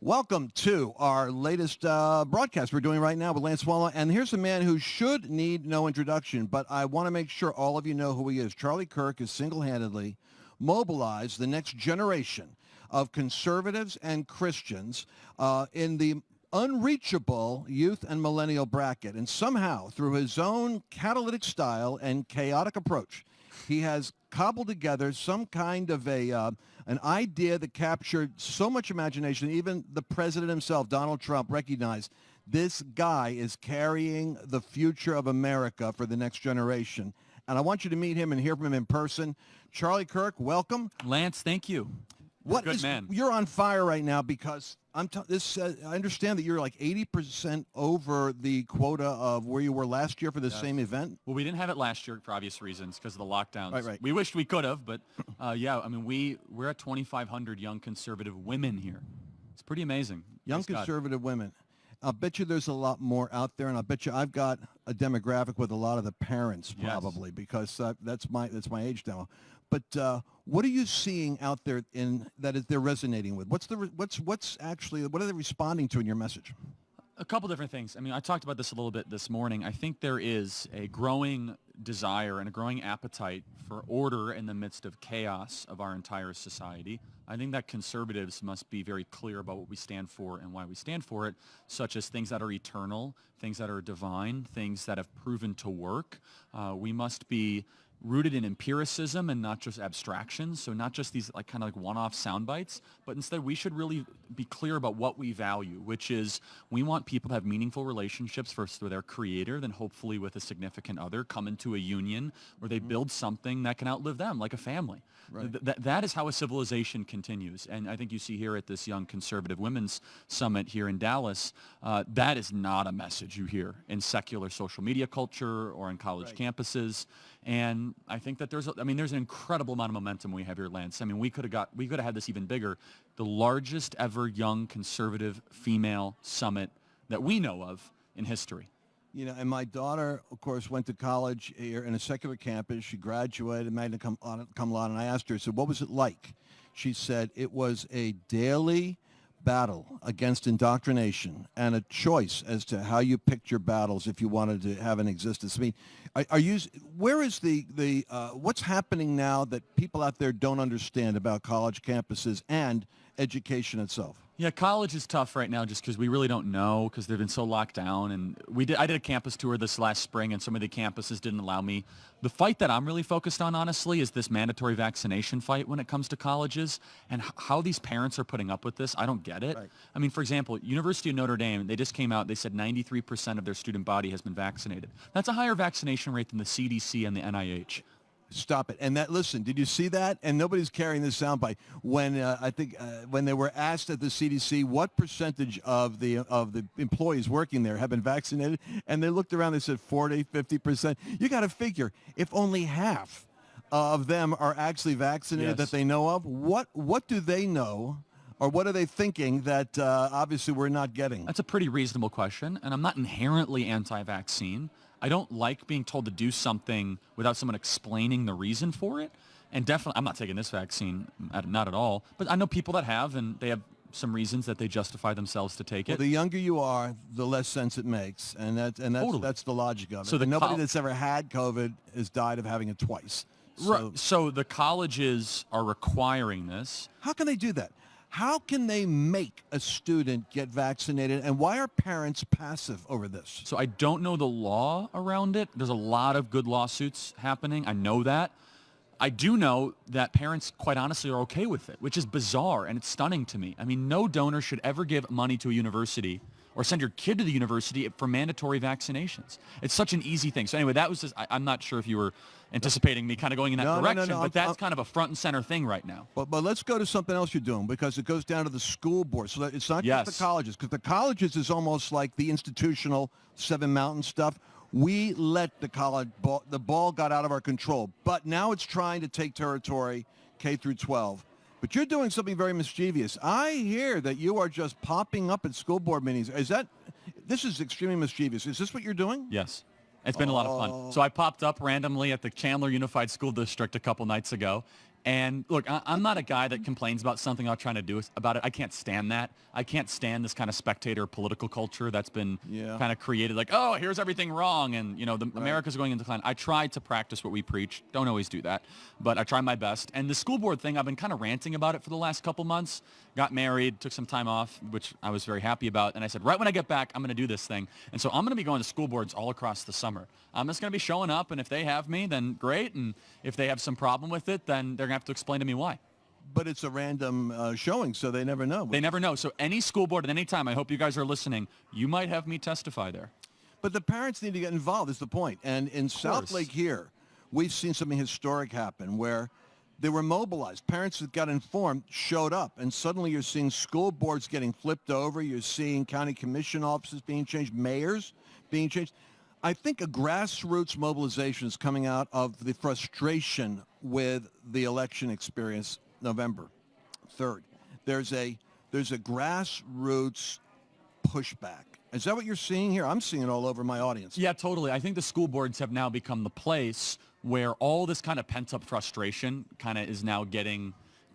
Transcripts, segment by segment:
Welcome to our latest broadcast we're doing right now with Lance Wallnau. And here's a man who should need no introduction, but I want to make sure all of you know who he is. Charlie Kirk has single-handedly mobilized the next generation of conservatives and Christians in the unreachable youth and millennial bracket. And somehow, through his own catalytic style and chaotic approach, he has cobbled together some kind of an idea that captured so much imagination. Even the president himself, Donald Trump, recognized this guy is carrying the future of America for the next generation. And I want you to meet him and hear from him in person. Charlie Kirk, welcome. Lance, thank you. Man. You're on fire right now because I understand that you're like 80% over the quota of where you were last year for the same event. Well, we didn't have it last year for obvious reasons because of the lockdowns. Right. We wished we could have, but yeah, I mean, we're at 2,500 young conservative women here. It's pretty amazing. Young conservative women. I'll bet you there's a lot more out there, and I'll bet you I've got a demographic with a lot of the parents probably because that's my age demo. But what are you seeing out there that they're resonating with? What are they responding to in your message? A couple different things. I mean, I talked about this a little bit this morning. I think there is a growing desire and a growing appetite for order in the midst of chaos of our entire society. I think that conservatives must be very clear about what we stand for and why we stand for it, such as things that are eternal, things that are divine, things that have proven to work. We must be rooted in empiricism and not just abstractions, so not just these kind of one-off sound bites, but instead we should really be clear about what we value, which is we want people to have meaningful relationships first with their creator, then hopefully with a significant other, come into a union where they build something that can outlive them, like a family. Right. That is how a civilization continues. And I think you see here at this Young Conservative Women's Summit here in Dallas, that is not a message you hear in secular social media culture or on college campuses. And I think that there's an incredible amount of momentum we have here, Lance. I mean, we could have had this even bigger. The largest ever young conservative female summit that we know of in history. You know, and my daughter, of course, went to college here in a secular campus. She graduated, magna cum laude, and I asked her, I said, what was it like? She said it was a daily battle against indoctrination and a choice as to how you picked your battles if you wanted to have an existence. I mean, where is what's happening now that people out there don't understand about college campuses and education itself? Yeah, college is tough right now just because we really don't know because they've been so locked down. And I did a campus tour this last spring, and some of the campuses didn't allow me. The fight that I'm really focused on, honestly, is this mandatory vaccination fight when it comes to colleges and how these parents are putting up with this. I don't get it. Right. I mean, for example, University of Notre Dame, they just came out, they said 93% of their student body has been vaccinated. That's a higher vaccination rate than the CDC and the NIH. Stop it. And listen, did you see that? And nobody's carrying this soundbite. When when they were asked at the CDC what percentage of the employees working there have been vaccinated, and they looked around, they said 40, 50%. You got to figure if only half of them are actually vaccinated that they know of, what do they know? Or what are they thinking that obviously we're not getting? That's a pretty reasonable question, and I'm not inherently anti-vaccine. I don't like being told to do something without someone explaining the reason for it. And definitely, I'm not taking this vaccine, not at all. But I know people that have, and they have some reasons that they justify themselves to take it. Well, the younger you are, the less sense it makes, and that's the logic of it. So nobody that's ever had COVID has died of having it twice. Right. So the colleges are requiring this. How can they do that? How can they make a student get vaccinated, and why are parents passive over this? So I don't know the law around it. There's a lot of good lawsuits happening. I know that. I do know that parents, quite honestly, are okay with it, which is bizarre, and it's stunning to me. I mean, no donor should ever give money to a university or send your kid to the university for mandatory vaccinations. It's such an easy thing. So anyway, that was just, I'm not sure if you were anticipating me kind of going in that direction, but that's kind of a front and center thing right now. But let's go to something else you're doing, because it goes down to the school board. So that it's not just the colleges, because the colleges is almost like the institutional Seven Mountain stuff. We let the ball got out of our control, but now it's trying to take territory K through 12. But you're doing something very mischievous. I hear that you are just popping up at school board meetings. This is extremely mischievous. Is this what you're doing? Yes. It's been a lot of fun. So I popped up randomly at the Chandler Unified School District a couple nights ago, And look, I'm not a guy that complains about something I'm trying to do about it. I can't stand that. I can't stand this kind of spectator political culture that's been kind of created. Like, oh, here's everything wrong, and America's going into decline. I try to practice what we preach. Don't always do that, but I try my best. And the school board thing, I've been kind of ranting about it for the last couple months. Got married, took some time off, which I was very happy about. And I said, right when I get back, I'm going to do this thing. And so I'm going to be going to school boards all across the summer. I'm just going to be showing up, and if they have me, then great. And if they have some problem with it, then they're going to have to explain to me why. But it's a random showing, so they never know. They never know. So any school board at any time, I hope you guys are listening, you might have me testify there. But the parents need to get involved is the point. And in South Lake here, we've seen something historic happen where they were mobilized. Parents that got informed showed up, and suddenly you're seeing school boards getting flipped over. You're seeing county commission offices being changed, mayors being changed. I think a grassroots mobilization is coming out of the frustration with the election experience November 3rd. There's a grassroots pushback. Is that what you're seeing here? I'm seeing it all over my audience. Yeah, totally. I think the school boards have now become the place where all this kind of pent-up frustration kind of is now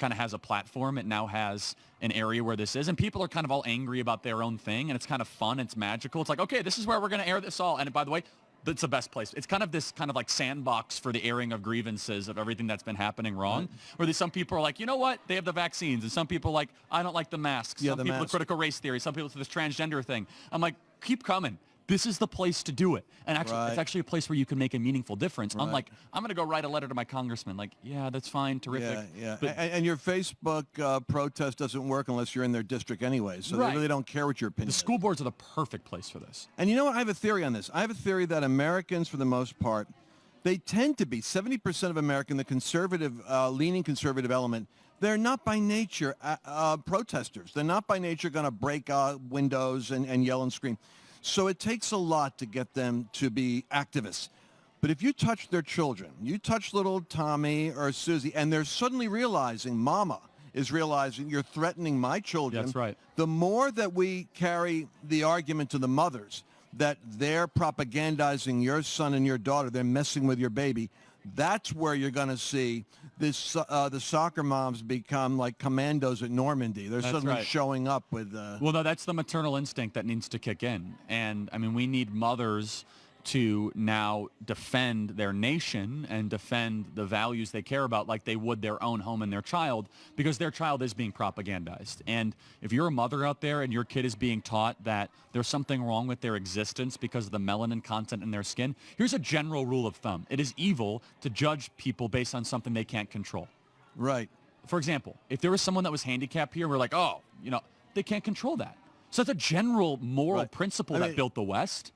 has a platform. It now has an area where this is, and people are kind of all angry about their own thing, and it's kind of fun. It's magical. It's like, okay, this is where we're going to air this all. And by the way, it's the best place. It's kind of this kind of like sandbox for the airing of grievances of everything that's been happening wrong. Where some people are like, you know what? They have the vaccines. And some people are like, I don't like the masks. Some people are critical race theory. Some people to this transgender thing. I'm like, keep coming. This is the place to do it. And actually, it's actually a place where you can make a meaningful difference. Unlike, I'm going to go write a letter to my congressman. Like, yeah, that's fine. Terrific. Yeah. But, and your Facebook protest doesn't work unless you're in their district anyway. So they really don't care what your opinion is. The school boards are the perfect place for this. And you know what? I have a theory on this. I have a theory that Americans, for the most part, they tend to be, 70% of American, the conservative, leaning conservative element, they're not by nature protesters. They're not by nature going to break windows and yell and scream. So it takes a lot to get them to be activists. But if you touch their children, you touch little Tommy or Susie, and they're suddenly realizing, Mama is realizing you're threatening my children. That's right. The more that we carry the argument to the mothers that they're propagandizing your son and your daughter, they're messing with your baby, that's where you're going to see this the soccer moms become like commandos at Normandy. They're suddenly showing up with... Well, no, that's the maternal instinct that needs to kick in. And, I mean, we need mothers to now defend their nation and defend the values they care about like they would their own home and their child, because their child is being propagandized. And if you're a mother out there and your kid is being taught that there's something wrong with their existence because of the melanin content in their skin, here's a general rule of thumb. It is evil to judge people based on something they can't control. Right. For example, if there was someone that was handicapped here, we're like, oh, they can't control that. So that's a general moral principle that built the West.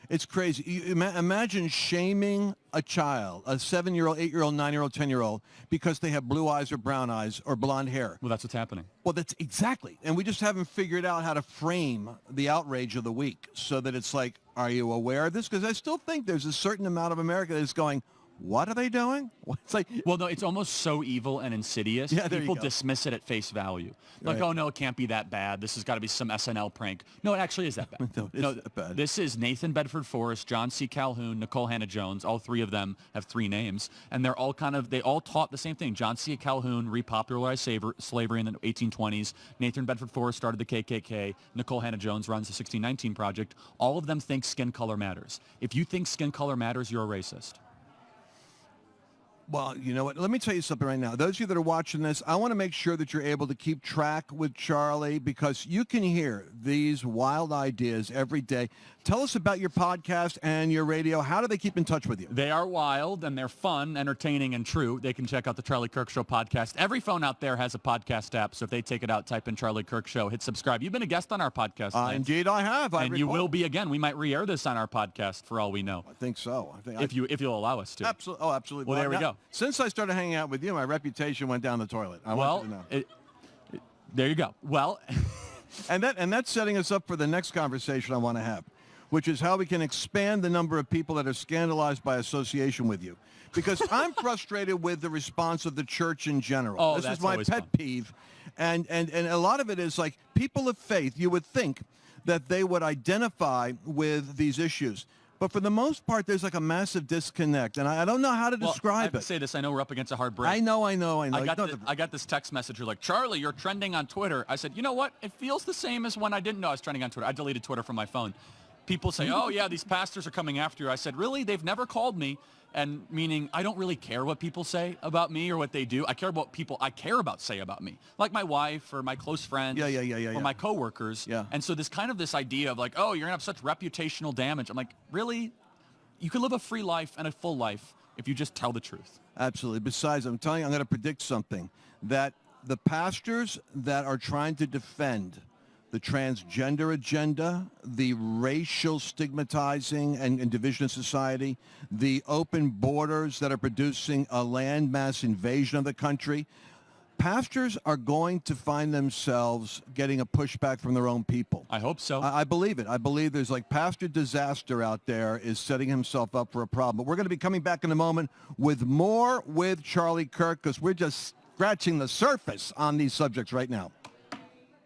It's crazy. Imagine shaming a child, a 7-year-old, 8-year-old, 9-year-old, 10-year-old, because they have blue eyes or brown eyes or blonde hair. Well, that's what's happening. Well, that's exactly. And we just haven't figured out how to frame the outrage of the week so that it's like, are you aware of this? Because I still think there's a certain amount of America that's going, what are they doing? It's like, well, no, it's almost so evil and insidious. Yeah, people dismiss it at face value. Like, oh, no, it can't be that bad. This has got to be some SNL prank. No, it actually is that bad. No, it's that bad. This is Nathan Bedford Forrest, John C. Calhoun, Nicole Hannah-Jones. All three of them have three names. And they're all they all taught the same thing. John C. Calhoun repopularized slavery in the 1820s. Nathan Bedford Forrest started the KKK. Nicole Hannah-Jones runs the 1619 Project. All of them think skin color matters. If you think skin color matters, you're a racist. Well, you know what? Let me tell you something right now. Those of you that are watching this, I want to make sure that you're able to keep track with Charlie, because you can hear these wild ideas every day. Tell us about your podcast and your radio. How do they keep in touch with you? They are wild, and they're fun, entertaining, and true. They can check out the Charlie Kirk Show podcast. Every phone out there has a podcast app, so if they take it out, type in Charlie Kirk Show, hit subscribe. You've been a guest on our podcast. Indeed, I have. And you will be again. We might re-air this on our podcast for all we know. I think so. If you'll allow us to. Absolutely. Oh, absolutely. Well, there we go. Since I started hanging out with you, my reputation went down the toilet. I want you to know. There you go. Well, and that's setting us up for the next conversation I want to have, which is how we can expand the number of people that are scandalized by association with you. Because I'm frustrated with the response of the church in general. Oh, this that's is my always pet fun. peeve. And a lot of it is like people of faith, you would think that they would identify with these issues. But for the most part, there's like a massive disconnect, and I don't know how to Well, I describe have to it. say this. I know we're up against a hard break. I know. I got this text message. You're like, Charlie, you're trending on Twitter. I said, you know what? It feels the same as when I didn't know I was trending on Twitter. I deleted Twitter from my phone. People say, oh, yeah, these pastors are coming after you. I said, really? They've never called me. And meaning I don't really care what people say about me or what they do. I care about people I care about say about me, like my wife or my close friends or my coworkers. Yeah. And so this idea of like, oh, you're going to have such reputational damage. I'm like, really? You can live a free life and a full life if you just tell the truth. Absolutely. Besides, I'm telling you, I'm going to predict something, that the pastors that are trying to defend the transgender agenda, the racial stigmatizing and division of society, the open borders that are producing a landmass invasion of the country, pastors are going to find themselves getting a pushback from their own people. I hope so. I believe it. I believe there's like pastor disaster out there is setting himself up for a problem. But we're going to be coming back in a moment with more with Charlie Kirk, because we're just scratching the surface on these subjects right now.